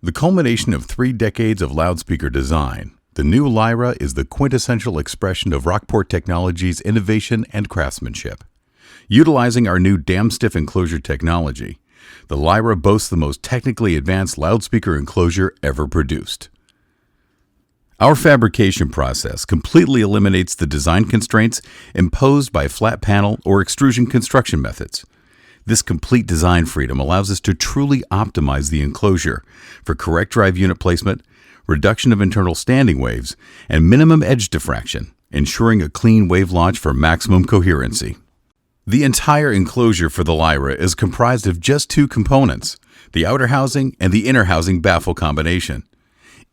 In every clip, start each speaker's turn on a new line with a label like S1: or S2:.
S1: The culmination of 3 decades of loudspeaker design, the new Lyra is the quintessential expression of Rockport Technology's innovation and craftsmanship. Utilizing our new DAMSTIF enclosure technology, the Lyra boasts the most technically advanced loudspeaker enclosure ever produced. Our fabrication process completely eliminates the design constraints imposed by flat panel or extrusion construction methods. This complete design freedom allows us to truly optimize the enclosure for correct drive unit placement, reduction of internal standing waves, and minimum edge diffraction, ensuring a clean wave launch for maximum coherency. The entire enclosure for the Lyra is comprised of just 2 components, the outer housing and the inner housing baffle combination.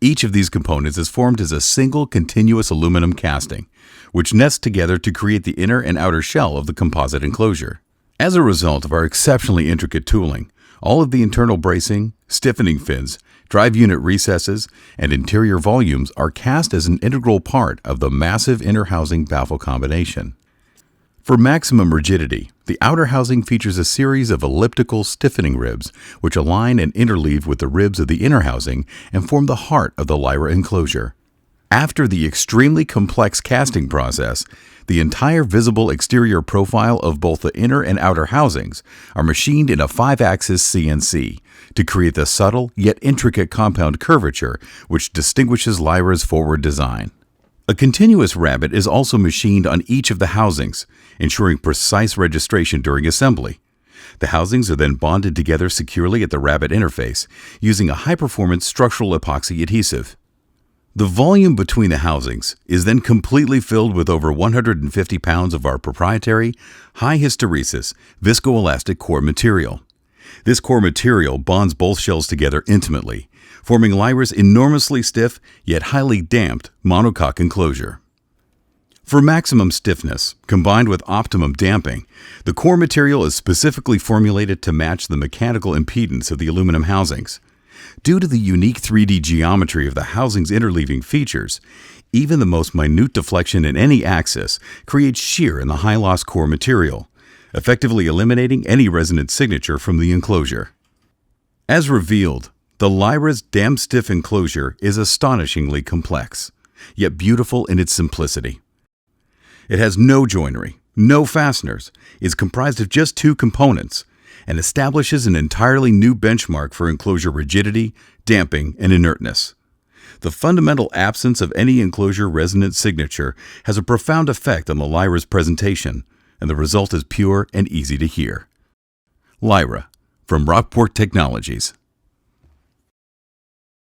S1: Each of these components is formed as a single continuous aluminum casting, which nests together to create the inner and outer shell of the composite enclosure. As a result of our exceptionally intricate tooling, all of the internal bracing, stiffening fins, drive unit recesses, and interior volumes are cast as an integral part of the massive inner housing baffle combination. For maximum rigidity, the outer housing features a series of elliptical stiffening ribs which align and interleave with the ribs of the inner housing and form the heart of the Lyra enclosure. After the extremely complex casting process, the entire visible exterior profile of both the inner and outer housings are machined in a 5-axis CNC to create the subtle yet intricate compound curvature which distinguishes Lyra's forward design. A continuous rabbet is also machined on each of the housings, ensuring precise registration during assembly. The housings are then bonded together securely at the rabbet interface using a high-performance structural epoxy adhesive. The volume between the housings is then completely filled with over 150 pounds of our proprietary, high hysteresis, viscoelastic core material. This core material bonds both shells together intimately, forming Lyra's enormously stiff yet highly damped monocoque enclosure. For maximum stiffness, combined with optimum damping, the core material is specifically formulated to match the mechanical impedance of the aluminum housings. Due to the unique 3D geometry of the housing's interleaving features, even the most minute deflection in any axis creates shear in the high-loss core material, effectively eliminating any resonant signature from the enclosure. As revealed, the Lyra's DAMSTIF enclosure is astonishingly complex, yet beautiful in its simplicity. It has no joinery, no fasteners, is comprised of just 2 components, and establishes an entirely new benchmark for enclosure rigidity, damping, and inertness. The fundamental absence of any enclosure resonant signature has a profound effect on the Lyra's presentation, and the result is pure and easy to hear. Lyra, from Rockport Technologies.